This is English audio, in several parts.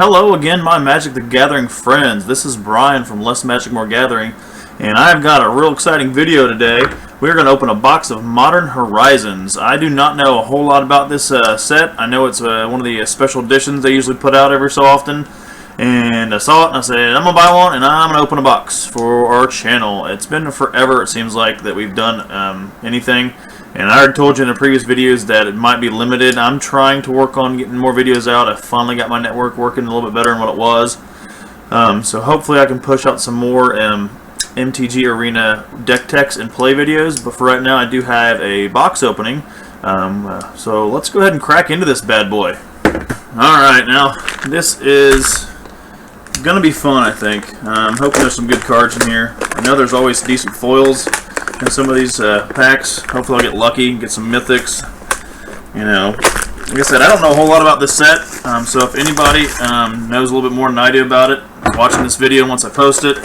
Hello again, my Magic the Gathering friends. This is Brian from Less Magic More Gathering, and I've got a real exciting video today. We're going to open a box of Modern Horizons. I do not know a whole lot about this set. I know it's one of the special editions they usually put out every so often, and I saw it and I said, I'm going to buy one and I'm going to open a box for our channel. It's been forever, it seems like, that we've done anything. And I already told you in the previous videos that it might be limited. I'm trying to work on getting more videos out. I finally got my network working a little bit better than what it was. So hopefully I can push out some more MTG Arena deck techs and play videos. But for right now I do have a box opening. So let's go ahead and crack into this bad boy. Alright, now this is going to be fun, I think. I'm hoping there's some good cards in here. I know there's always decent foils in some of these packs. Hopefully I'll get lucky, get some mythics. You know, like I said, I don't know a whole lot about this set, so if anybody knows a little bit more than I do about it, watching this video once I post it,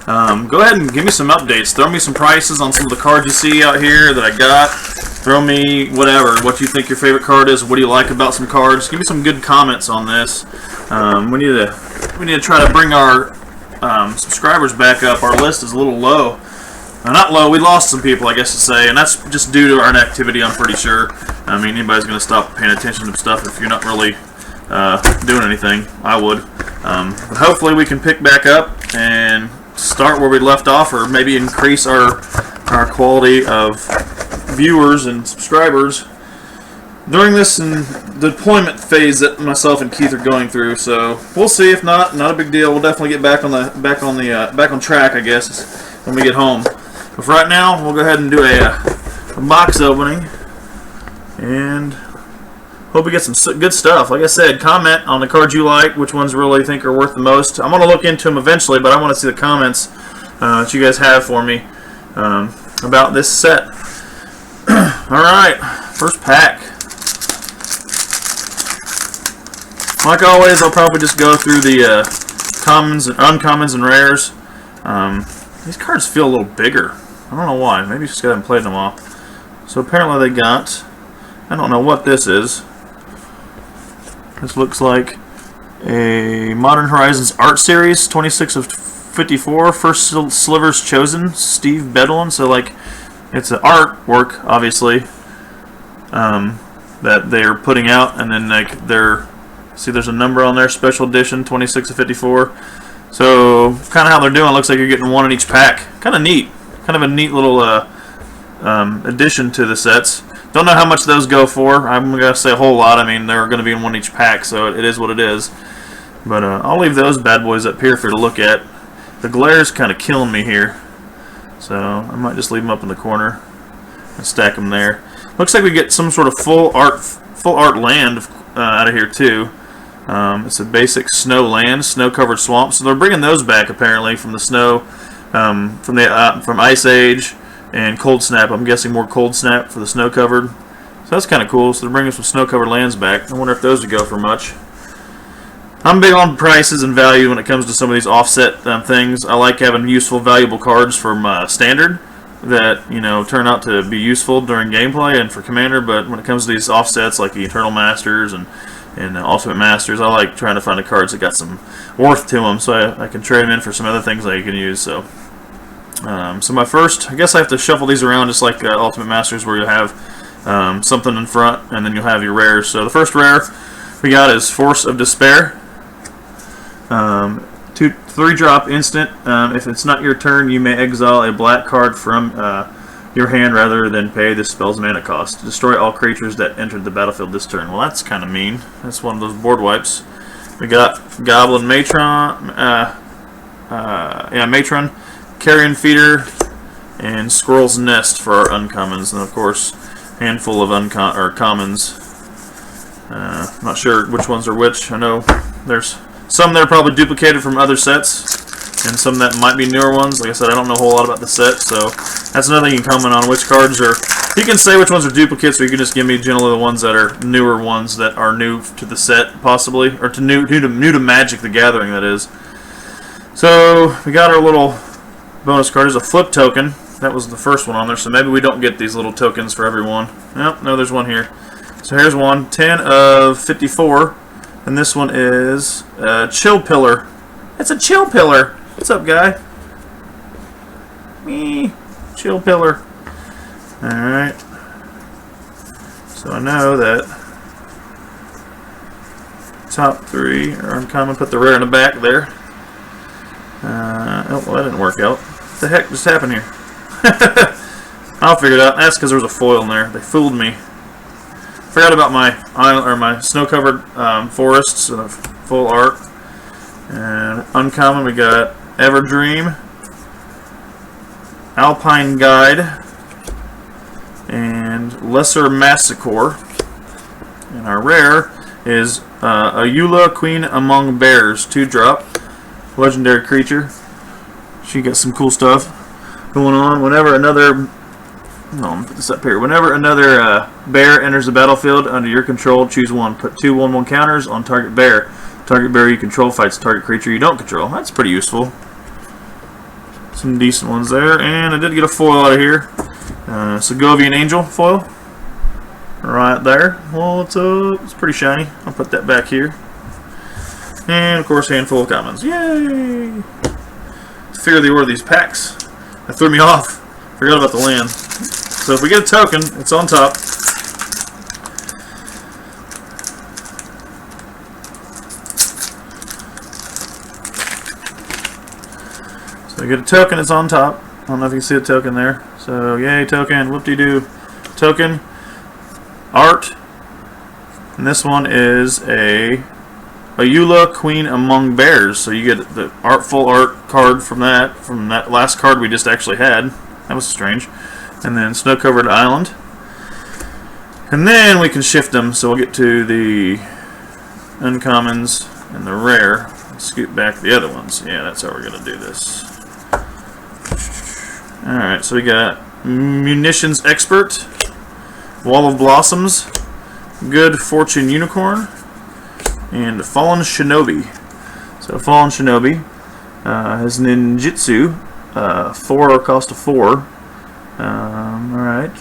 go ahead and give me some updates. Throw me some prices on some of the cards you see out here that I got. Throw me whatever, what you think your favorite card is, what do you like about some cards. Give me some good comments on this. We need to try to bring our subscribers back up. Our list is a little low. Not low, we lost some people, I guess to say, and that's just due to our inactivity, I'm pretty sure. I mean, anybody's going to stop paying attention to stuff if you're not really doing anything. I would. But hopefully we can pick back up and start where we left off, or maybe increase our quality of viewers and subscribers during this deployment phase that myself and Keith are going through. So we'll see. If not a big deal. We'll definitely get back on track, I guess, when we get home. But for right now, we'll go ahead and do a box opening, and hope we get some good stuff. Like I said, comment on the cards you like, which ones really think are worth the most. I'm going to look into them eventually, but I want to see the comments that you guys have for me about this set. Alright, first pack. Like always, I'll probably just go through the commons and uncommons and rares. These cards feel a little bigger. I don't know why. Maybe just haven't played them all. So apparently they got, I don't know what this is. This looks like a Modern Horizons art series, 26 of 54. First slivers chosen, Steve Bedouin. So like, it's an artwork, obviously, that they're putting out, and then like see, there's a number on there, special edition, 26 of 54. So kind of how they're doing, looks like you're getting one in each pack. Kind of neat. Kind of a neat little addition to the sets. Don't know how much those go for. I'm going to say a whole lot. I mean, they're going to be in one each pack, so it is what it is. But I'll leave those bad boys up here for you to look at. The glare's kind of killing me here, so I might just leave them up in the corner and stack them there. Looks like we get some sort of full art land out of here too. It's a basic snow land, snow-covered swamp. So they're bringing those back apparently from the snow, from Ice Age and Cold Snap. I'm guessing more Cold Snap for the snow-covered. So that's kind of cool. So they're bringing some snow-covered lands back. I wonder if those would go for much. I'm big on prices and value when it comes to some of these offset things. I like having useful, valuable cards from Standard that, you know, turn out to be useful during gameplay and for Commander. But when it comes to these offsets like the Eternal Masters and Ultimate Masters, I like trying to find the cards that got some worth to them, so I can trade them in for some other things that you can use. So, so my first, I guess I have to shuffle these around just like Ultimate Masters, where you have something in front, and then you'll have your rares. So the first rare we got is Force of Despair. 3-drop instant. If it's not your turn, you may exile a black card from your hand rather than pay this spell's mana cost. Destroy all creatures that entered the battlefield this turn. Well, that's kind of mean. That's one of those board wipes. We got Goblin Matron, Matron, Carrion Feeder, and Squirrel's Nest for our uncommons, and of course, handful of commons. Not sure which ones are which. I know there's some that are probably duplicated from other sets, and some that might be newer ones. Like I said, I don't know a whole lot about the set, so that's another thing you can comment on, which cards are. You can say which ones are duplicates, or you can just give me generally the ones that are newer ones that are new to the set, possibly, or new to Magic the Gathering, that is. So we got our little bonus card. There's a flip token. That was the first one on there, so maybe we don't get these little tokens for everyone. Nope, no, there's one here. So here's one, 10 of 54. And this one is Chill Pillar. It's a Chill Pillar. What's up, guy? Me. Chill Pillar. Alright. So I know that top 3 are uncommon. Put the rare in the back there. Oh, well, that didn't work out. What the heck just happened here? I'll figure it out. That's because there was a foil in there. They fooled me. Forgot about my island or my snow-covered forests and full art. And uncommon, we got Everdream, Alpine Guide, and Lesser Massacre. And our rare is Ayula, Queen Among Bears, 2-drop, legendary creature. She got some cool stuff going on. Whenever another I'm gonna put this up here. Whenever another bear enters the battlefield under your control, choose one. Put 2 1/1 counters on target bear. Target bear you control fights target creature you don't control. That's pretty useful. Some decent ones there. And I did get a foil out of here. Segovian Angel foil. Right there. Well, it's pretty shiny. I'll put that back here. And, of course, handful of commons. Yay! Fear the order of these packs. That threw me off. Forgot about the land. So if we get a token, it's on top. So we get a token, it's on top. I don't know if you can see a token there. So yay, token, whoop-de-doo. Token, art, and this one is a Ayula, Queen Among Bears. So you get the full art card from that last card we just actually had. That was strange. And then Snow-Covered Island. And then we can shift them, so we'll get to the uncommons and the rare. Scoot back the other ones. Yeah, that's how we're going to do this. Alright, so we got Munitions Expert, Wall of Blossoms, Good Fortune Unicorn, and Fallen Shinobi. So Fallen Shinobi has ninjutsu, 4 cost of 4. Alright.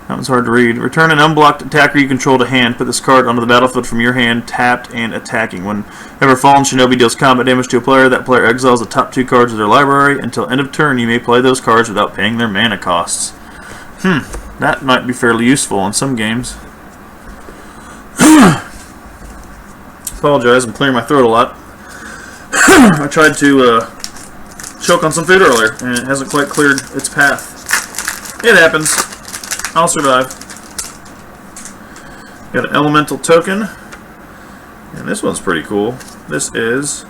That one's hard to read. Return an unblocked attacker you control to hand. Put this card onto the battlefield from your hand, tapped and attacking. Whenever Fallen Shinobi deals combat damage to a player, that player exiles the top 2 cards of their library. Until end of turn, you may play those cards without paying their mana costs. That might be fairly useful in some games. Apologize, I'm clearing my throat a lot. I tried to choke on some food earlier, and it hasn't quite cleared its path. It happens. I'll survive. Got an elemental token, and this one's pretty cool. This is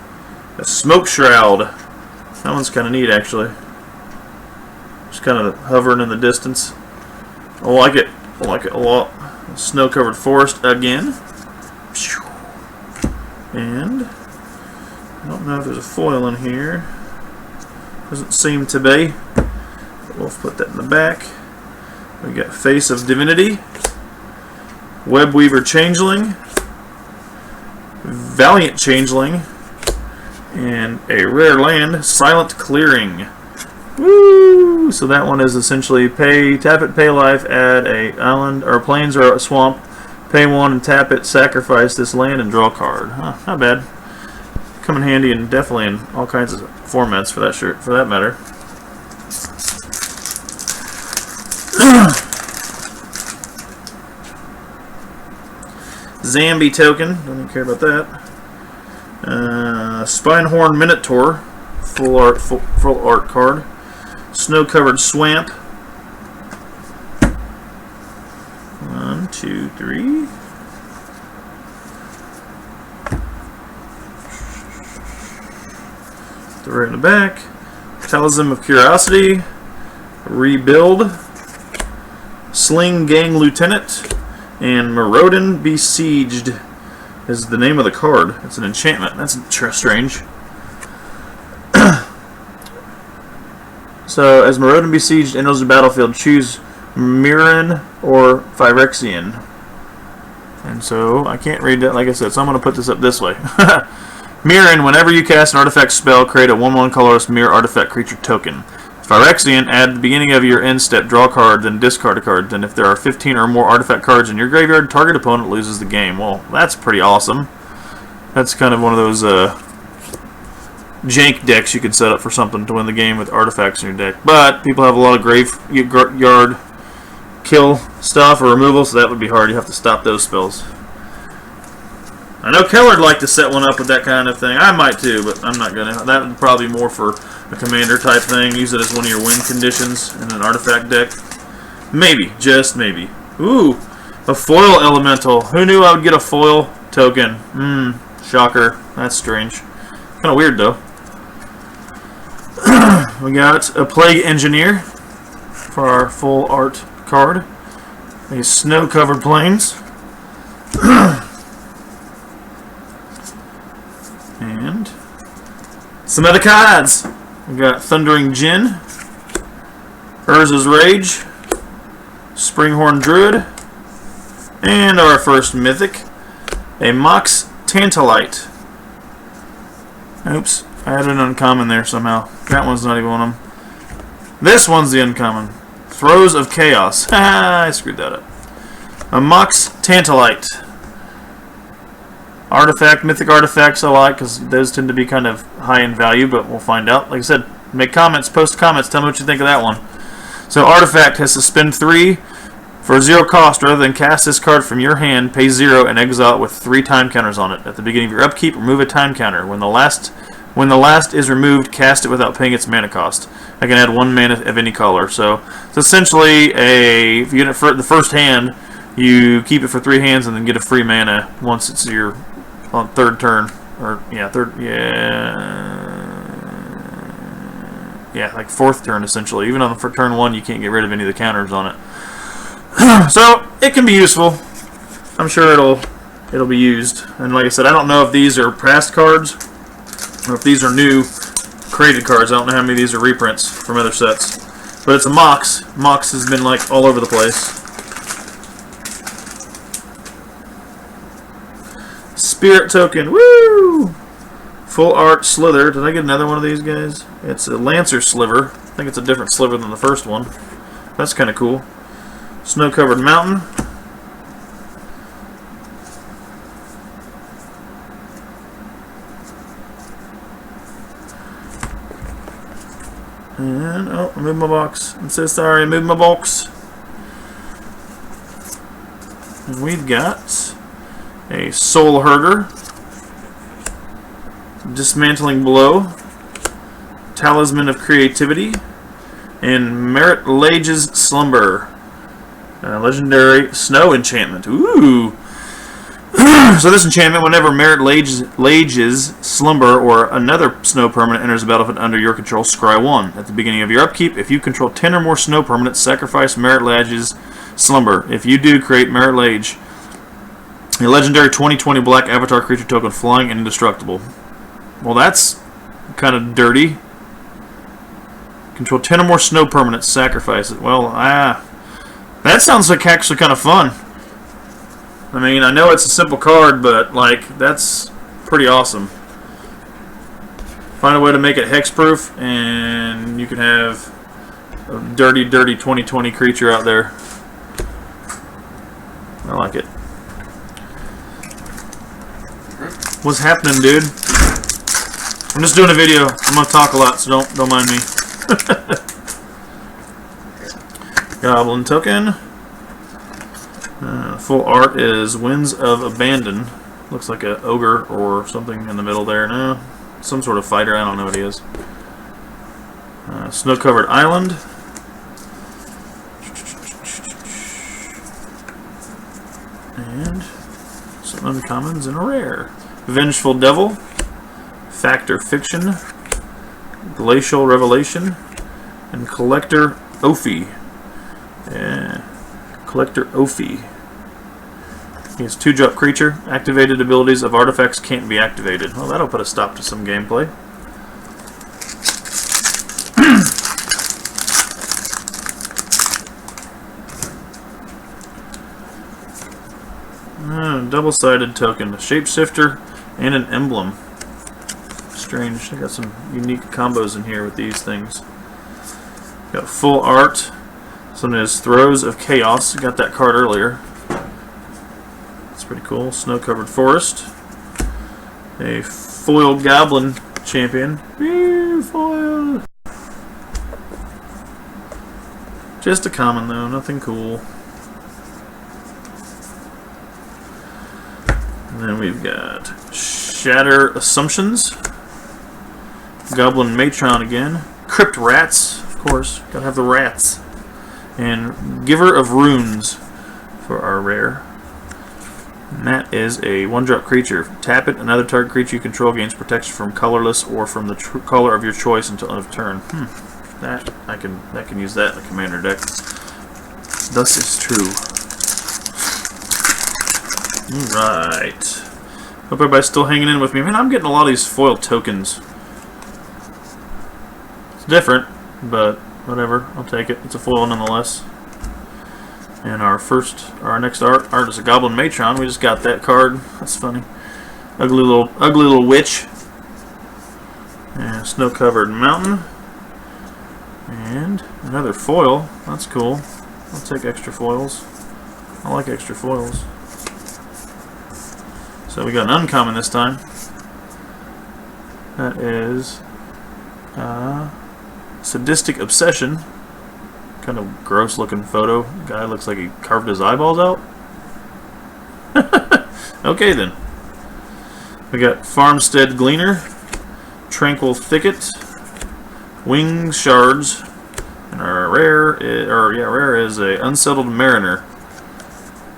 a Smoke Shroud. That one's kind of neat, actually. Just kind of hovering in the distance. I like it. I like it a lot. Snow-covered forest again. And I don't know if there's a foil in here. Doesn't seem to be. But we'll put that in the back. We got Face of Divinity, Webweaver Changeling, Valiant Changeling, and a rare land, Silent Clearing. Woo! So that one is essentially tap it, pay life, add a island or plains or a swamp, pay 1 and tap it, sacrifice this land and draw a card. Not bad. Come in handy and definitely in all kinds of formats for that matter. Zambi token, don't care about that. Spinehorn Minotaur, full art card. Snow-covered swamp. 1, 2, 3. The rare in the back. Talisman of Curiosity. Rebuild. Sling Gang Lieutenant. And Maraudin Besieged is the name of the card. It's an enchantment. That's strange. So, as Maraudin Besieged enters the battlefield, choose Mirren or Phyrexian. And so, I can't read that, like I said, so I'm going to put this up this way. Mirren, whenever you cast an artifact spell, create a 1/1 colorless mirror artifact creature token. If Phyrexian, at the beginning of your end step, draw a card, then discard a card. Then if there are 15 or more artifact cards in your graveyard, target opponent loses the game. Well, that's pretty awesome. That's kind of one of those jank decks you could set up for something to win the game with artifacts in your deck. But people have a lot of graveyard kill stuff or removal, so that would be hard. You have to stop those spells. I know Keller would like to set one up with that kind of thing. I might too, but I'm not gonna. That would probably be more for a commander type thing. Use it as one of your win conditions in an artifact deck. Maybe, just maybe. Ooh, a foil elemental. Who knew I would get a foil token? Shocker. That's strange. Kind of weird though. We got a Plague Engineer for our full art card. These snow-covered plains. And some other cards. We got Thundering Djinn, Urza's Rage, Springhorn Druid, and our first mythic, a Mox Tantalite. Oops, I had an uncommon there somehow. That one's not even one of them. This one's the uncommon. Throes of Chaos. Haha, I screwed that up. A Mox Tantalite. Artifact, mythic artifacts I like because those tend to be kind of high in value, but we'll find out. Like I said, make comments, post comments, tell me what you think of that one. So artifact has to spend 3 for 0 cost. Rather than cast this card from your hand, pay 0 and exile it with 3 time counters on it. At the beginning of your upkeep, remove a time counter. When the last is removed, cast it without paying its mana cost. I can add 1 mana of any color. So it's essentially if you get it for the first hand, you keep it for 3 hands and then get a free mana once it's your on third turn, or like 4th turn essentially. Even on for turn 1, you can't get rid of any of the counters on it. So it can be useful. I'm sure it'll be used. And like I said, I don't know if these are past cards or if these are new created cards. I don't know how many of these are reprints from other sets. But it's a Mox. Mox has been like all over the place. Spirit token, woo! Full art Slither. Did I get another one of these guys? It's a Lancer Sliver. I think it's a different sliver than the first one. That's kind of cool. Snow-covered mountain. And oh, I moved my box. I'm so sorry, I moved my box. And we've got a Soul Herder, Dismantling Blow, Talisman of Creativity, and Merit Lage's Slumber. Legendary Snow Enchantment. Ooh! So this enchantment, whenever Merit Lage's Slumber or another snow permanent enters the battlefield under your control, scry 1. At the beginning of your upkeep, if you control 10 or more snow permanents, sacrifice Merit Lage's Slumber. If you do, create Merit Lage. A legendary 20/20 black avatar creature token, flying and indestructible. Well, that's kind of dirty. Control 10 or more snow permanents, sacrifice it. Well, that sounds like actually kind of fun. I mean, I know it's a simple card, but like that's pretty awesome. Find a way to make it hexproof, and you can have a dirty 20/20 creature out there. I like it. What's happening, dude? I'm just doing a video. I'm gonna talk a lot, so don't mind me. Goblin token. Full art is Winds of Abandon. Looks like an ogre or something in the middle there. No, some sort of fighter. I don't know what he is. Snow-covered island. And some uncommons and a rare. Vengeful Devil, Factor Fiction, Glacial Revelation, and Collector Ophi. Collector Ophi. He's 2-drop creature. Activated abilities of artifacts can't be activated. Well, that'll put a stop to some gameplay. Double-sided token. A shapeshifter and an emblem. Strange. I got some unique combos in here with these things. Got full art. Something is Throes of Chaos. Got that card earlier. That's pretty cool. Snow-covered forest. A foil goblin champion. Woo, foil. Just a common though, nothing cool. And then we've got Shatter Assumptions. Goblin Matron again. Crypt Rats, of course. Gotta have the rats. And Giver of Runes for our rare. And that is a 1-drop creature. Tap it, another target creature you control gains protection from colorless or from the color of your choice until end of turn. That can use that in the commander deck. Thus is true. Alright. Hope everybody's still hanging in with me. Man, I'm getting a lot of these foil tokens. It's different, but whatever. I'll take it. It's a foil nonetheless. And our next art is a Goblin Matron. We just got that card. That's funny. Ugly little witch. And snow-covered mountain. And another foil. That's cool. I'll take extra foils. I like extra foils. So we got an uncommon this time. That is Sadistic Obsession. Kind of gross looking photo. Guy looks like he carved his eyeballs out. Okay then. We got Farmstead Gleaner, Tranquil Thicket, Wing Shards, and our rare is a Unsettled Mariner.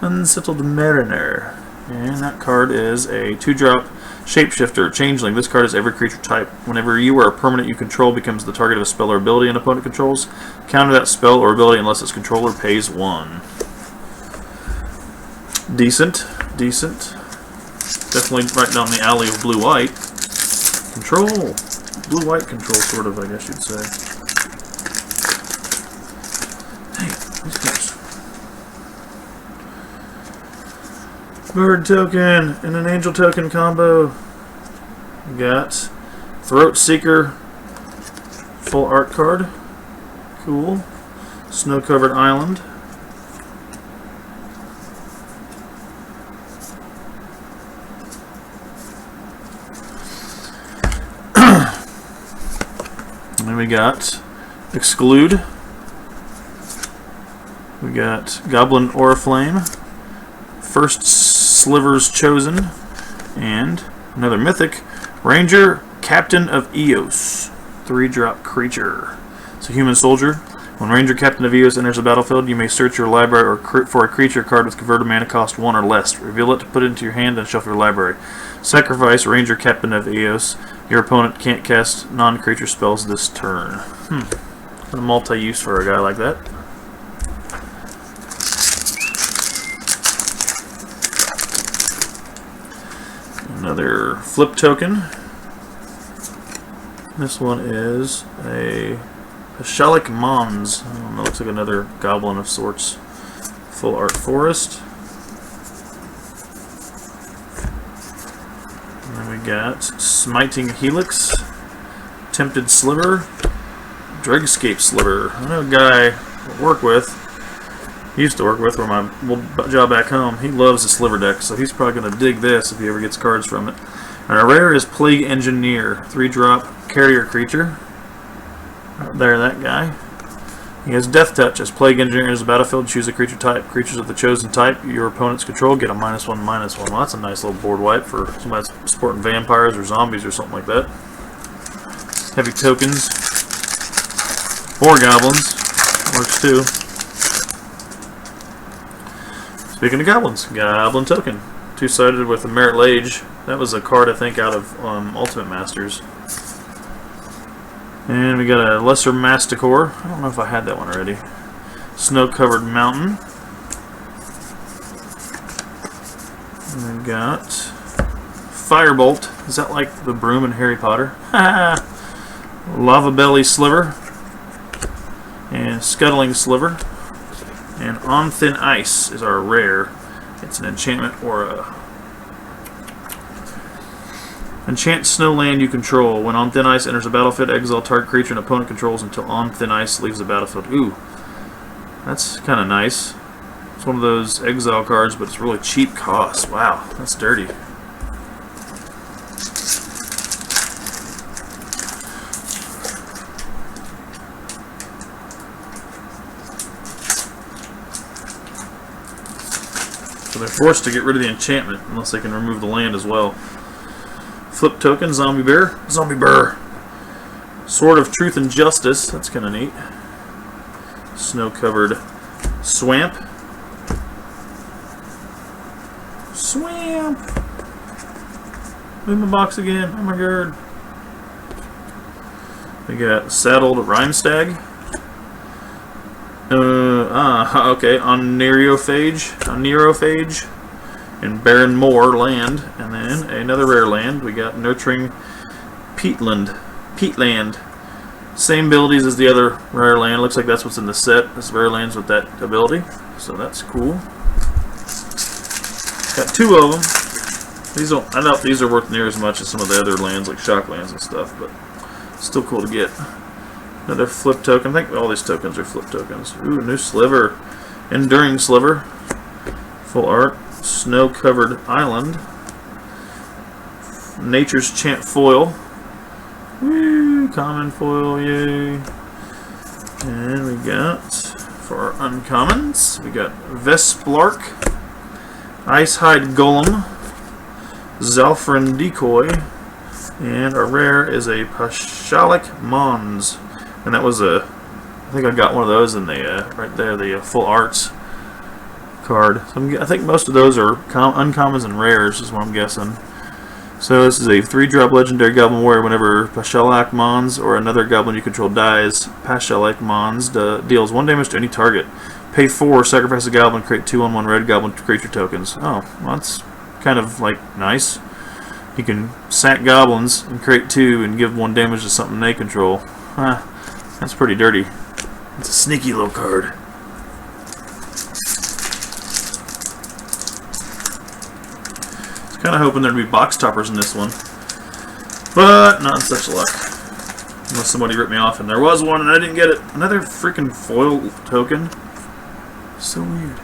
Unsettled Mariner. And that card is a 2-drop Shapeshifter, Changeling. This card is every creature type. Whenever you or a permanent you control becomes the target of a spell or ability an opponent controls, counter that spell or ability unless its controller pays 1. Decent. Definitely right down the alley of blue-white. Control. Blue-white control, sort of, I guess you'd say. Hey, these guys. Bird token and an angel token combo. We got Throat Seeker, full art card. Cool. Snow-covered island. And then we got Exclude. We got Goblin Oriflame. First Slivers Chosen, and another mythic, Ranger, Captain of Eos, 3-drop creature. It's a human soldier. When Ranger, Captain of Eos enters the battlefield, you may search your library for a creature card with converted mana cost 1 or less. Reveal it to put it into your hand and shuffle your library. Sacrifice Ranger, Captain of Eos. Your opponent can't cast non-creature spells this turn. Kind of multi-use for a guy like that. Another flip token. This one is a Pashalik Mons. I don't know, looks like another goblin of sorts. Full art forest. And then we got Smiting Helix, Tempted Sliver, Dregscape Sliver. I know a guy used to work with, or my old job back home, he loves the Sliver deck, so he's probably going to dig this if he ever gets cards from it. And our rare is Plague Engineer, 3-drop carrier creature. Right there, that guy. He has Death Touch. As Plague Engineer enters the battlefield, choose a creature type. Creatures of the chosen type your opponent's control get a -1/-1. Well, that's a nice little board wipe for somebody that's sporting vampires or zombies or something like that. Heavy tokens. 4 goblins. Works too. Speaking of goblins, Goblin token. 2-sided with a Merit Lage. That was a card, I think, out of Ultimate Masters. And we got a Lesser Masticore. I don't know if I had that one already. Snow-covered mountain. And we got Firebolt. Is that like the broom in Harry Potter? Lava Belly Sliver. And Scuttling Sliver. And On Thin Ice is our rare. It's an enchantment aura. Enchant snow land you control. When on thin ice enters the battlefield, exile target creature an opponent controls until on thin ice leaves the battlefield. Ooh, that's kind of nice. It's one of those exile cards, but it's really cheap cost. Wow, that's dirty. So they're forced to get rid of the enchantment unless they can remove the land as well. Flip token, zombie bear. Zombie bear. Sword of Truth and Justice. That's kind of neat. Snow-covered swamp. Swamp. Move my box again. Oh my god. We got saddled Rhymestag. Okay, on Nerophage and Barren Moor land, and then another rare land. We got Nurturing Peatland. Same abilities as the other rare land. Looks like that's what's in the set. This rare land's with that ability, so that's cool. Got two of them. These don't. I doubt these are worth near as much as some of the other lands, like shock lands and stuff, but still cool to get. Another flip token. I think all these tokens are flip tokens. Ooh, new sliver. Enduring Sliver. Full art. Snow-covered island. Nature's Chant foil. Woo, common foil, yay. And we got, for our uncommons, we got Vesplark, Icehide Golem, Zalfrin Decoy, and our rare is a Pashalik Mons. And that was a, I think I got one of those in the, right there, the full arts card. So I think most of those are uncommons and rares is what I'm guessing. So this is a 3-drop legendary goblin warrior. Whenever Pashalik Mons or another goblin you control dies, Pashalik Mons deals 1 damage to any target. Pay 4, sacrifice a goblin, create 2/1 red goblin creature tokens. Oh, well, that's kind of like nice. You can sack goblins and create 2 and give 1 damage to something they control. Huh, that's pretty dirty. It's a sneaky little card. Kind of hoping there'd be box toppers in this one, but not in such luck. Unless somebody ripped me off and there was one and I didn't get it. Another freaking foil token. So weird.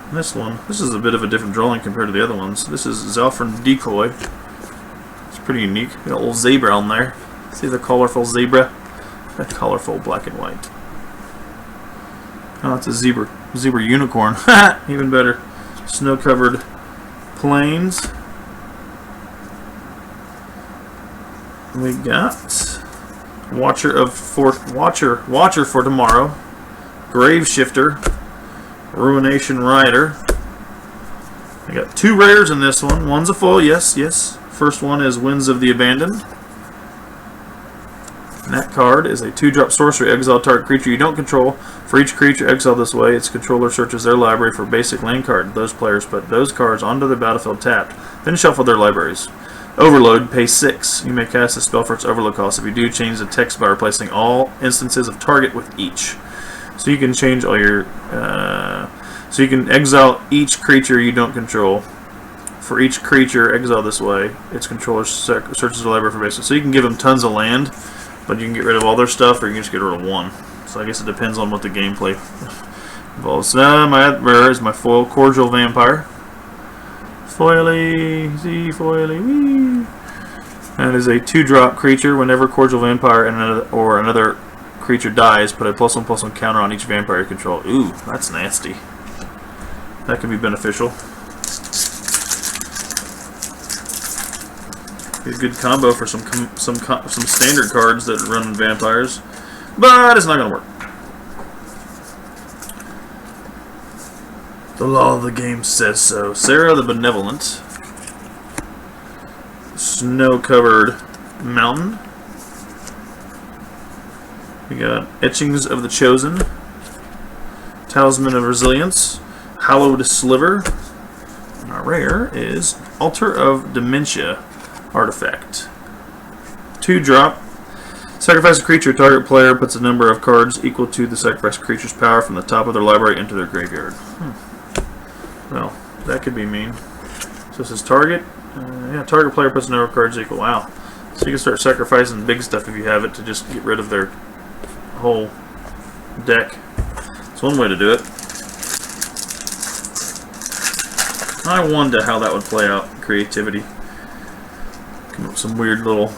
And this one, this is a bit of a different drawing compared to the other ones. This is Zalfrin Decoy. It's pretty unique. Got a little zebra on there. See the colorful zebra? That colorful black and white. Oh, it's a zebra unicorn. Even better. Snow-covered plains. We got Watcher for Tomorrow, Grave Shifter, Ruination Rider. I got 2 rares in this one. One's a foil, yes. First one is Winds of the Abandoned. And that card is a 2-drop sorcery. Exile target creature you don't control. For each creature exiled this way, its controller searches their library for basic land card. Those players put those cards onto their battlefield tapped, then shuffle their libraries. Overload, pay 6. You may cast a spell for its overload cost. If you do, change the text by replacing all instances of target with each. So you can change all your... so you can exile each creature you don't control. For each creature exiled this way, its controller searches the library for basic. So you can give them tons of land, but you can get rid of all their stuff, or you can just get rid of 1. So I guess it depends on what the gameplay involves. My rare is my foil, Cordial Vampire. Foily, foily, wee. That is a 2-drop creature. Whenever Cordial Vampire or another creature dies, put a +1/+1 counter on each vampire you control. Ooh, that's nasty. That can be beneficial. Be a good combo for some standard cards that run vampires, but it's not going to work. The law of the game says so. Sarah the Benevolent. Snow-covered mountain. We got Etchings of the Chosen. Talisman of Resilience. Hallowed Sliver. And our rare is Altar of Dementia artifact. 2-drop. Sacrifice a creature. Target player puts a number of cards equal to the sacrificed creature's power from the top of their library into their graveyard. Well, that could be mean. So this is target. Yeah, target player puts number of cards equal. Wow. So you can start sacrificing big stuff if you have it to just get rid of their whole deck. That's one way to do it. I wonder how that would play out. Creativity. Come up with some weird little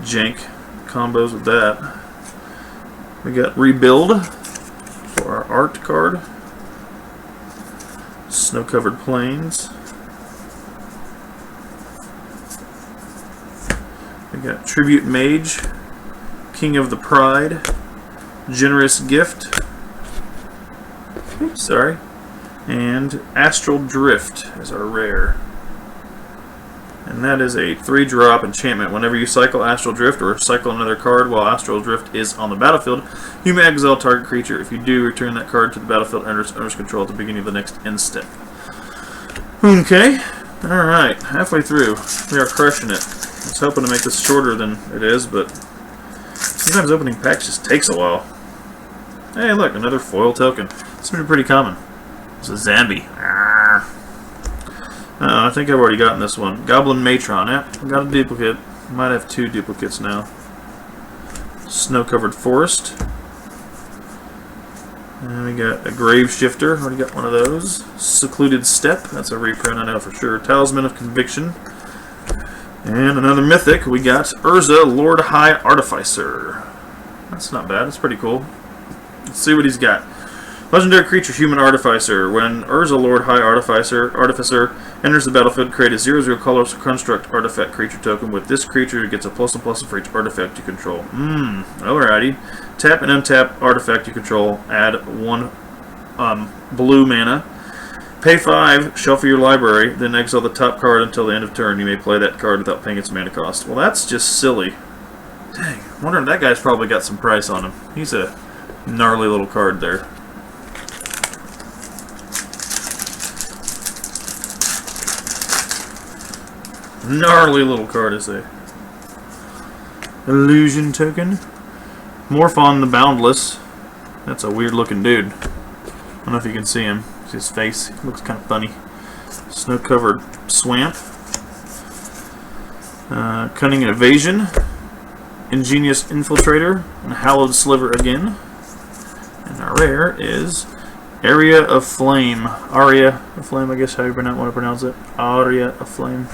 jank combos with that. We got Rebuild for our art card. Snow-covered plains. We got Tribute Mage, King of the Pride, Generous Gift, oops, sorry, and Astral Drift is our rare. And that is a 3-drop enchantment. Whenever you cycle Astral Drift or cycle another card while Astral Drift is on the battlefield, you may exile target creature. If you do, return that card to the battlefield under its owner's control at the beginning of the next end step. Okay, alright, halfway through. We are crushing it. I was hoping to make this shorter than it is, but sometimes opening packs just takes a while. Hey, look, another foil token. This would be pretty common. It's a Zambi. I think I've already gotten this one. Goblin Matron. Yep, I got a duplicate. Might have 2 duplicates now. Snow-covered forest. And we got a Grave Shifter. Already got one of those. Secluded Step. That's a reprint, I know for sure. Talisman of Conviction. And another mythic. We got Urza, Lord High Artificer. That's not bad. That's pretty cool. Let's see what he's got. Legendary creature, Human Artificer. When Urza, Lord High Artificer enters the battlefield, create a 0/0 colorless construct artifact creature token. With this creature, it gets a +1/+1 for each artifact you control. Alrighty. Tap and untap artifact you control. Add 1 blue mana. Pay 5, shuffle your library, then exile the top card until the end of turn. You may play that card without paying its mana cost. Well, that's just silly. Dang, I'm wondering, that guy's probably got some price on him. He's a gnarly little card there. Gnarly little card, is a illusion token. Morphon the Boundless. That's a weird looking dude. I don't know if you can see him. See his face. He looks kind of funny. Snow-covered swamp. Cunning Evasion. Ingenious Infiltrator. And Hallowed Sliver again. And our rare is Area of Flame. Aria of Flame, I guess how you want to pronounce it. Aria of Flame.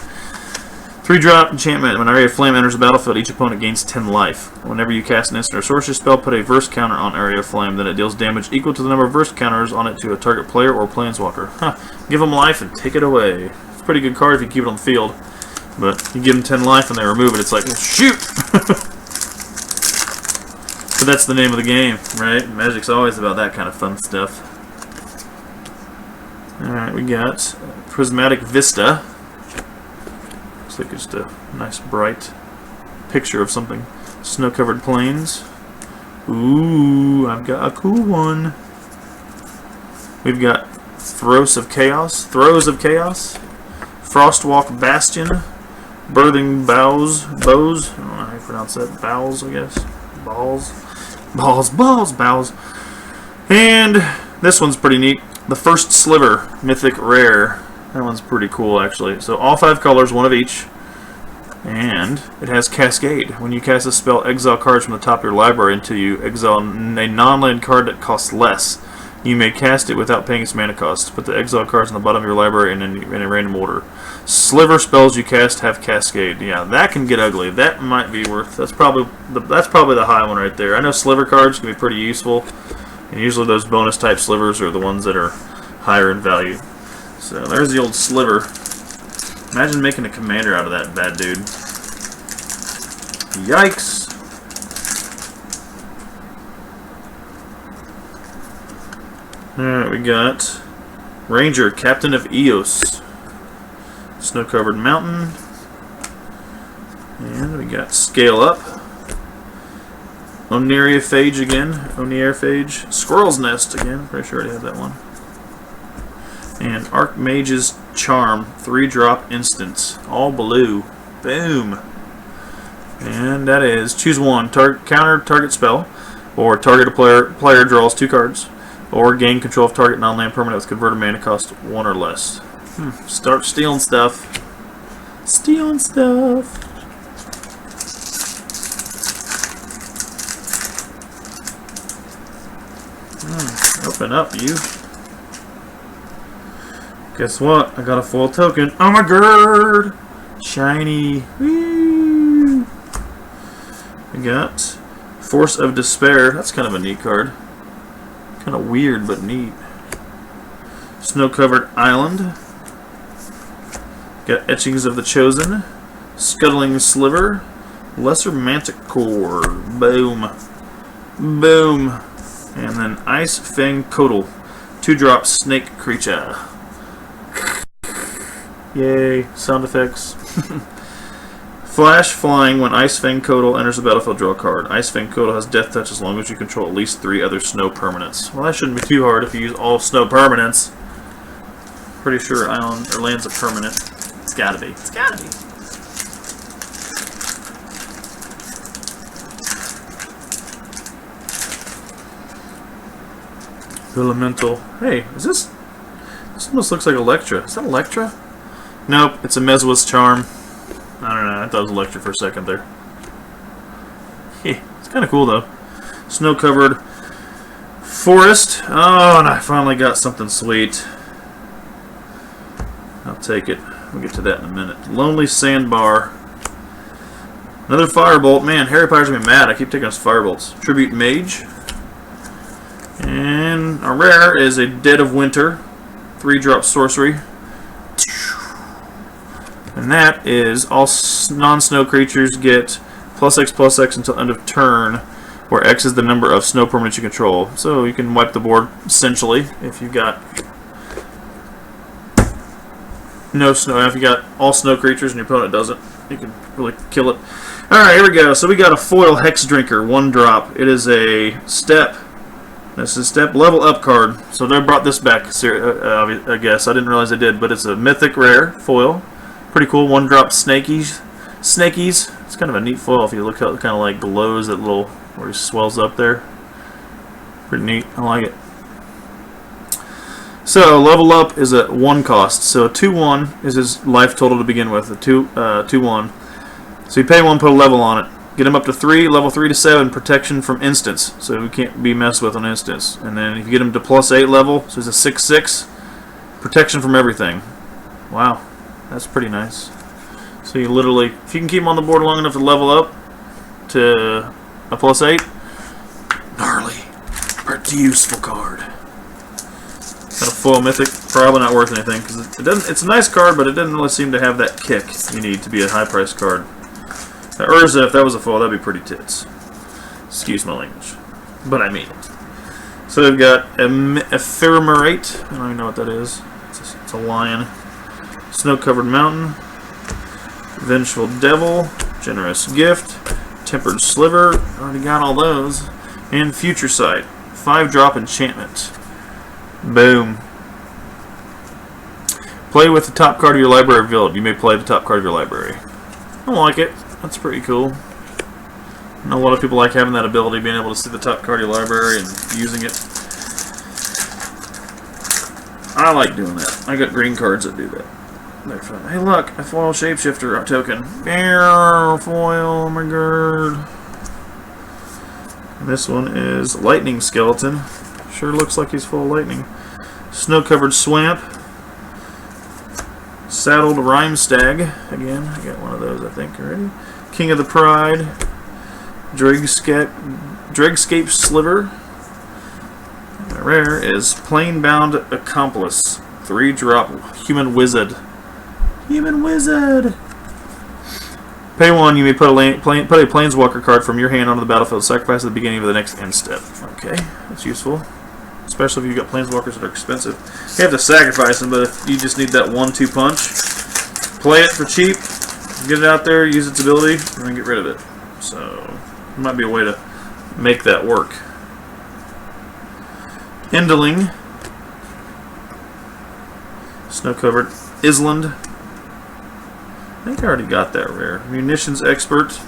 3-drop enchantment. When Area of Flame enters the battlefield, each opponent gains 10 life. Whenever you cast an instant or sorcery spell, put a verse counter on Area of Flame. Then it deals damage equal to the number of verse counters on it to a target player or planeswalker. Huh. Give them life and take it away. It's a pretty good card if you keep it on the field. But you give them 10 life and they remove it, it's like, well, shoot! But that's the name of the game, right? Magic's always about that kind of fun stuff. Alright, we got Prismatic Vista. Looks like just a nice bright picture of something. Snow-covered plains. Ooh, I've got a cool one. We've got Throes of Chaos. Frostwalk Bastion. Birthing Bows. I don't know how you pronounce that. Bowels, I guess. Balls. And this one's pretty neat. The First Sliver, Mythic Rare. That one's pretty cool, actually. So all 5 colors, 1 of each. And it has Cascade. When you cast a spell, exile cards from the top of your library until you exile a non-land card that costs less. You may cast it without paying its mana cost. Put the exile cards on the bottom of your library in a random order. Sliver spells you cast have Cascade. Yeah, that can get ugly. That might be worth. That's probably the high one right there. I know sliver cards can be pretty useful, and usually those bonus type slivers are the ones that are higher in value. So there's the old sliver. Imagine making a commander out of that bad dude. Yikes! Alright, we got Ranger, Captain of Eos. Snow-covered mountain. And we got Scale Up. Oniriaphage again. Oniriaphage. Squirrel's Nest again. Pretty sure I already have that one. And Archmage's Charm. 3-drop instance. All blue. Boom. And that is choose one. Counter target spell. Or target player draws 2 cards. Or gain control of target non-land permanent with converted mana cost 1 or less. Start stealing stuff. Stealing stuff. Open up, you. Guess what? I got a foil token. Oh my god! Shiny. Woo! We got Force of Despair. That's kind of a neat card. Kind of weird, but neat. Snow-covered Island. Got Etchings of the Chosen. Scuttling Sliver. Lesser Manticore. Boom. Boom. And then Ice Fang Kotal. 2-drop snake creature. Yay. Sound effects. Flash flying when Ice Fang Kotal enters the battlefield, draw a card. Ice Fang Kotal has Death Touch as long as you control at least 3 other snow permanents. Well, that shouldn't be too hard if you use all snow permanents. Pretty sure island or land's a permanent. It's gotta be. It's gotta be. Elemental. Hey, is this? This almost looks like Electra. Is that Electra? Nope, it's a Mezwa's Charm. I don't know. I thought it was Electra for a second there. It's kind of cool though. Snow-covered forest. Oh, and I finally got something sweet. I'll take it. We'll get to that in a minute. Lonely Sandbar. Another Firebolt. Man, Harry Potter's gonna be mad. I keep taking his Firebolts. Tribute Mage. And a rare is a Dead of Winter. 3-drop sorcery. And that is all non-snow creatures get +X/+X until end of turn, where X is the number of snow permanents you control. So you can wipe the board, essentially, if you've got no snow. If you got all snow creatures and your opponent doesn't, you can really kill it. Alright, here we go. So we got a foil Hex Drinker, 1-drop. It is a step. This is step level up card. So they brought this back, I guess. I didn't realize they did, but it's a mythic rare foil. Pretty cool. 1-drop Snakies. It's kind of a neat foil if you look how it kind of like glows that little where he swells up there. Pretty neat. I like it. So level up is at 1 cost. So 2/1 is his life total to begin with. A 2/1. So you pay 1, put a level on it. Get him up to 3, level 3 to 7, protection from instants. So he can't be messed with on instants. And then if you get him to +8 level, so he's a 6/6, protection from everything. Wow, that's pretty nice. So you literally, if you can keep him on the board long enough to level up to a +8, gnarly, pretty useful card. Got a foil mythic, probably not worth anything because it doesn't. It's a nice card, but it doesn't really seem to have that kick you need to be a high-priced card. Urza, if that was a foil, that'd be pretty tits. Excuse my language. But I mean it. So we've got Ephemerate. I don't even know what that is. It's a lion. Snow-covered mountain. Vengeful Devil. Generous Gift. Tempered Sliver. Already got all those. And Future Sight. 5-drop enchantment. Boom. Play with the top card of your library revealed. You may play the top card of your library. I like it. That's pretty cool. I know a lot of people like having that ability, being able to see the top card of your library and using it. I like doing that. I got green cards that do that. They're fun. Hey look, a foil shapeshifter token. Foil, oh my god. This one is Lightning Skeleton. Sure looks like he's full of lightning. Snow-covered Swamp. Saddled Rhyme Stag. Again, I got one of those, I think, already. King of the Pride. Dregscape Sliver. The rare is Plainbound Accomplice. 3-drop Human Wizard. Human Wizard! Pay 1, you may put a Planeswalker card from your hand onto the battlefield. Sacrifice at the beginning of the next end step. Okay, that's useful. Especially if you've got Planeswalkers that are expensive. You have to sacrifice them, but if you just need that 1-2 punch, play it for cheap, get it out there, use its ability, and then get rid of it. So, it might be a way to make that work. Endling. Snow-covered Island. I think I already got that rare. Munitions Expert.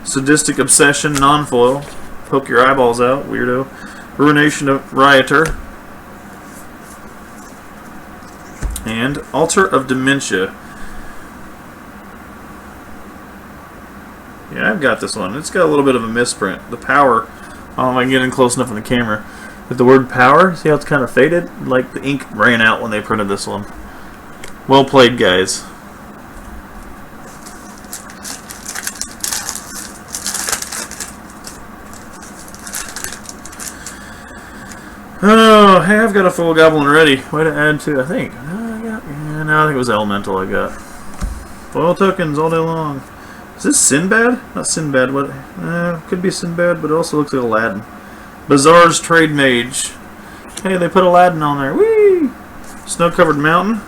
Sadistic Obsession, non-foil. Poke your eyeballs out, weirdo. Ruination of Rioter. And Altar of Dementia. Yeah, I've got this one. It's got a little bit of a misprint. The power, I don't know if I can get in close enough on the camera. But the word power, see how it's kind of faded? Like the ink ran out when they printed this one. Well played, guys. Oh, hey, I've got a full goblin ready. Way to add to, I think. Yeah, no, I think it was elemental I got. Foil tokens all day long. Is this Sinbad? Not Sinbad, what? Could be Sinbad, but it also looks like Aladdin. Bazaar's Trade Mage. Hey, they put Aladdin on there. Whee! Snow-covered mountain.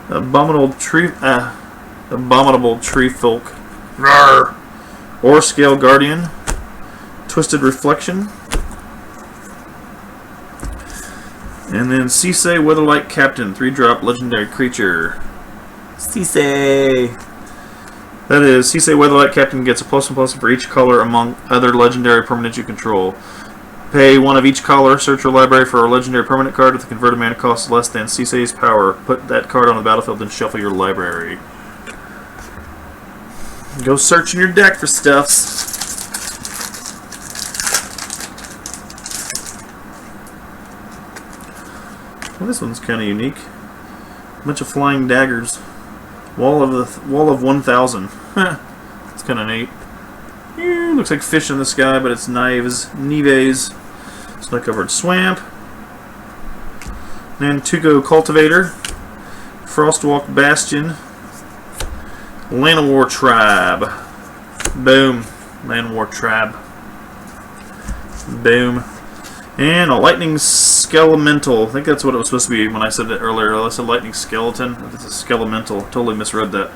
Abominable tree folk. Rawr! Ore scale guardian. Twisted reflection. And then Cisse Weatherlight Captain, 3-drop legendary creature. Cisse. That is, Cisse Weatherlight Captain gets a +1/+1 for each color among other legendary permanents you control. Pay 1 of each color. Search your library for a legendary permanent card with a converted mana cost less than Cisse's power. Put that card on the battlefield and shuffle your library. Go search in your deck for stuffs. Well, this one's kind of unique. Bunch of flying daggers. Wall of 1,000. It's kind of neat. Looks like fish in the sky, but it's knives. Nives. Snow-covered swamp. Nantuko Cultivator. Frostwalk Bastion. Llanowar Tribe. Boom. Llanowar Tribe. Boom. And a Lightning Skelemental. I think that's what it was supposed to be when I said it earlier. I said Lightning Skeleton. It's a Skelemental. Totally misread that.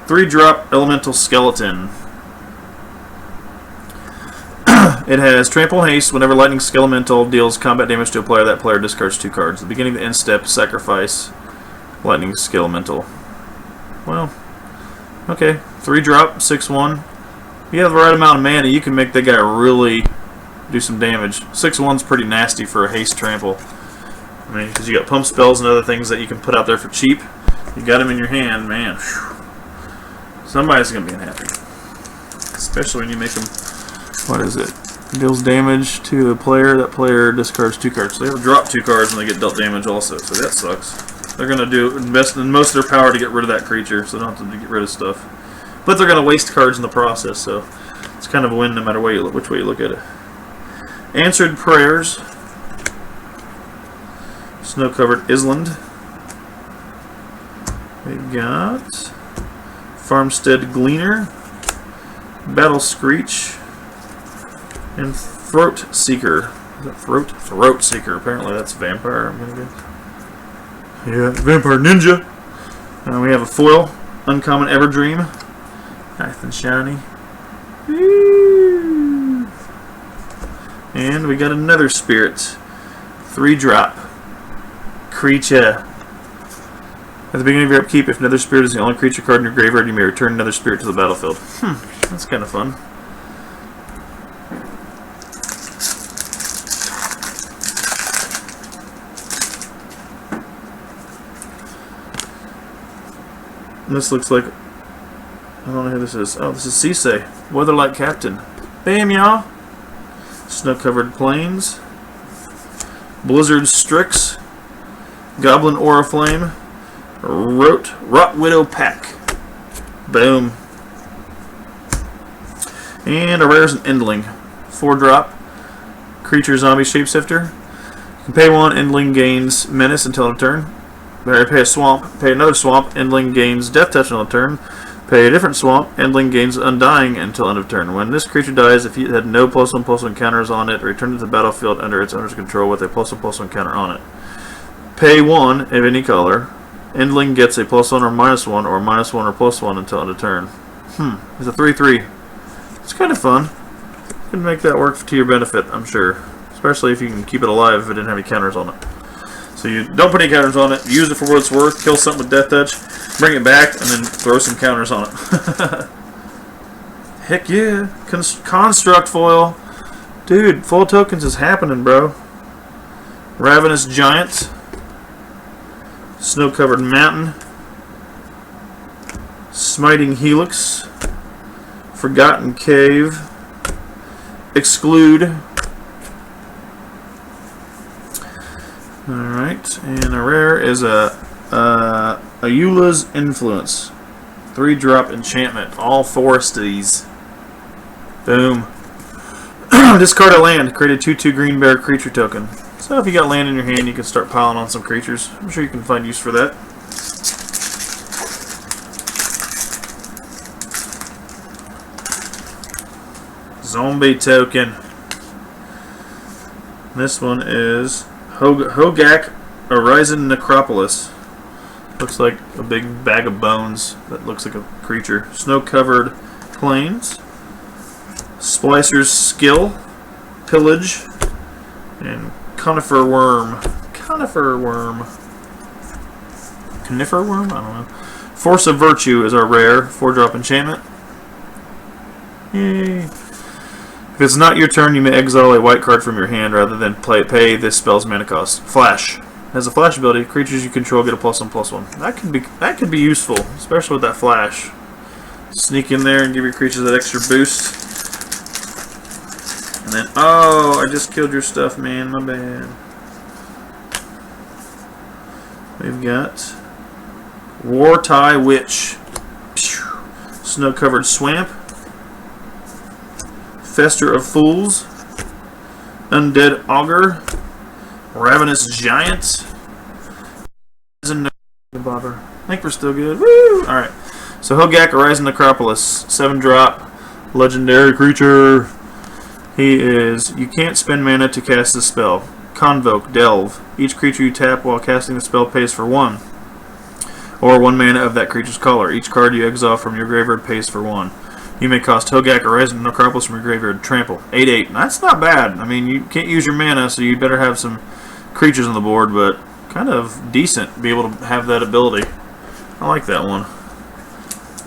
3-drop Elemental Skeleton. It has Trample and Haste. Whenever Lightning Skelemental deals combat damage to a player, that player discards 2 cards. At the beginning of the end step, sacrifice Lightning Skelemental. Well, okay. 3-drop, 6/1. If you have the right amount of mana, you can make that guy really do some damage. 6/1's pretty nasty for a haste trample. I mean, because you got pump spells and other things that you can put out there for cheap. You got them in your hand, man. Whew. Somebody's gonna be unhappy, especially when you make them. What is it? Deals damage to a player. That player discards 2 cards. So they have to drop 2 cards when they get dealt damage, also. So that sucks. They're gonna invest in most of their power to get rid of that creature, so they don't have to get rid of stuff. But they're gonna waste cards in the process. So it's kind of a win no matter which way you look at it. Answered Prayers. Snow-covered Island. We got Farmstead Gleaner. Battle Screech. And Throat Seeker. Is that Throat? Throat Seeker. Apparently that's Vampire, I'm gonna guess. Yeah, Vampire Ninja. We have a foil. Uncommon Everdream. Nice and shiny. Woo. And we got another spirit. 3-drop. Creature. At the beginning of your upkeep, if another spirit is the only creature card in your graveyard, you may return another spirit to the battlefield. That's kind of fun. And this looks like, I don't know who this is. Oh, this is Cisse, Weatherlight Captain. Bam, y'all. Snow-covered Plains. Blizzard Strix. Goblin Oriflame. Rot Widow Pack. Boom. And a rare's an Endling. 4-drop. Creature Zombie Shapeshifter. You can pay 1, Endling gains Menace until end of turn. Pay a swamp, pay another swamp, Endling gains Death Touch until end of turn. Pay a different swamp, Endling gains Undying until end of turn. When this creature dies, if it had no +1/+1 counters on it, return it to the battlefield under its owner's control with a +1/+1 counter on it. Pay 1 of any color. Endling gets a +1 or -1 or -1 or +1 until end of turn. It's a 3/3. It's kind of fun. You can make that work to your benefit, I'm sure. Especially if you can keep it alive if it didn't have any counters on it. So you don't put any counters on it, use it for what it's worth, kill something with Death Touch, bring it back, and then throw some counters on it. Heck yeah. Construct foil. Dude, foil tokens is happening, bro. Ravenous Giant. Snow-covered Mountain. Smiting Helix. Forgotten Cave, Exclude. Alright, and a rare is a Eula's Influence. 3-drop enchantment. All foresties. Boom. Discard a land. Create a 2/2 green bear creature token. So if you got land in your hand, you can start piling on some creatures. I'm sure you can find use for that. Zombie token. This one is Hogak Arisen Necropolis. Looks like a big bag of bones that looks like a creature. Snow-covered plains. Splicer's Skill. Pillage. And Conifer Worm. Conifer Worm. Conifer Worm? I don't know. Force of Virtue is our rare 4-drop enchantment. Yay. If it's not your turn, you may exile a white card from your hand rather than pay this spell's mana cost. Flash. Has a flash ability. Creatures you control get a +1/+1. That could be useful, especially with that flash. Sneak in there and give your creatures that extra boost. And then, oh, I just killed your stuff, man. My bad. We've got Wartie Witch. Snow-covered swamp. Fester of Fools, Undead Augur, Ravenous Giant. I think we're still good. Woo! Alright. So Hogak Arisen Necropolis, 7-drop, legendary creature. He is, you can't spend mana to cast this spell. Convoke, Delve. Each creature you tap while casting the spell pays for 1. Or 1 mana of that creature's color. Each card you exile from your graveyard pays for 1. You may cost Hogak Arisen Necropolis from your graveyard. Trample. 8/8. That's not bad. I mean, you can't use your mana, so you better have some creatures on the board, but kind of decent to be able to have that ability. I like that one.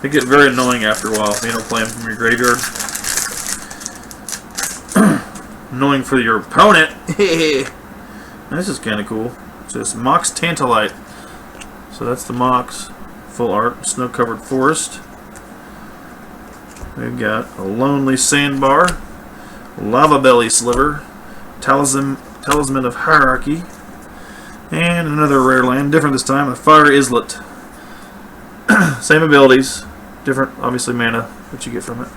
They get very annoying after a while if you don't play them from your graveyard. Annoying for your opponent. This is kind of cool. It's just Mox Tantalite. So that's the Mox. Full art. Snow-covered forest. We've got a Lonely Sandbar, Lava Belly Sliver, Talisman of Hierarchy, and another rare land, different this time, a Fire Islet. Same abilities, different, obviously, mana that you get from it.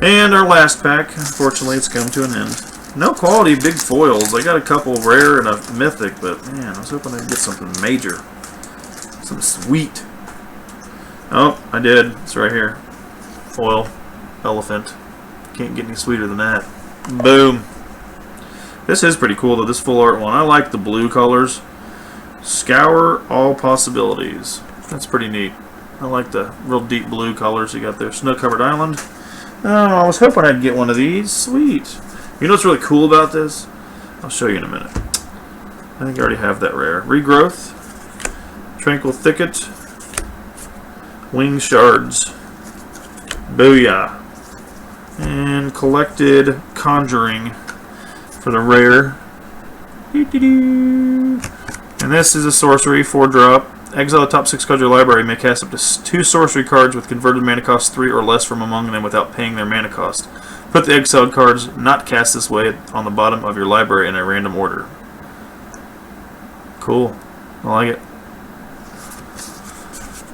And our last pack, unfortunately, it's come to an end. No quality big foils. I got a couple rare and a mythic, but man, I was hoping I'd get something major. Something sweet. Oh, I did. It's right here. Foil. Elephant. Can't get any sweeter than that. Boom. This is pretty cool though, this full art one. I like the blue colors. Scour all possibilities. That's pretty neat. I like the real deep blue colors you got there. Snow-covered island. Oh, I was hoping I'd get one of these. Sweet. You know what's really cool about this? I'll show you in a minute. I think I already have that rare. Regrowth. Tranquil Thicket. Wing Shards. Booyah. And Collected Conjuring for the rare. And this is a sorcery, 4-drop. Exile the top 6 cards of your library. You may cast up to 2 sorcery cards with converted mana cost 3 or less from among them without paying their mana cost. Put the exiled cards not cast this way on the bottom of your library in a random order. Cool. I like it.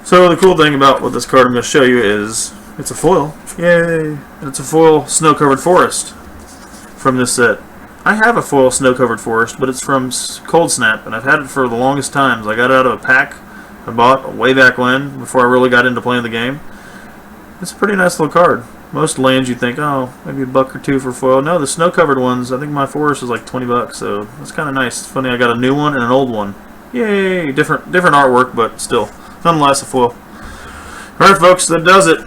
So the cool thing about what this card I'm going to show you is it's a foil. Yay! And it's a foil snow-covered forest from this set. I have a foil snow-covered forest, but it's from Cold Snap, and I've had it for the longest times. I got it out of a pack I bought way back when, before I really got into playing the game. It's a pretty nice little card. Most lands you think, oh, maybe $1 or $2 for foil. No, the snow-covered ones, I think my forest is like $20, so that's kind of nice. It's funny, I got a new one and an old one. Yay! Different artwork, but still, nonetheless a foil. Alright folks, that does it.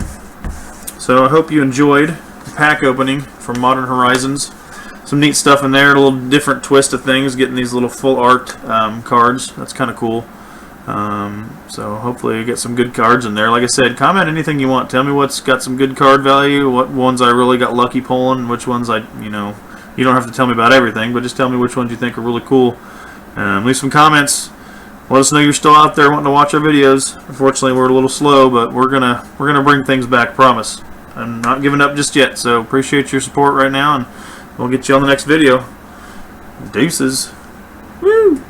So I hope you enjoyed the pack opening from Modern Horizons. Some neat stuff in there, a little different twist of things, getting these little full art cards. That's kind of cool. So hopefully you get some good cards in there. Like I said, comment anything you want. Tell me what's got some good card value, what ones I really got lucky pulling, which ones you don't have to tell me about everything, but just tell me which ones you think are really cool. Leave some comments. Let us know you're still out there wanting to watch our videos. Unfortunately, we're a little slow, but we're gonna bring things back. Promise. I'm not giving up just yet. So appreciate your support right now, and we'll get you on the next video. Deuces. Woo!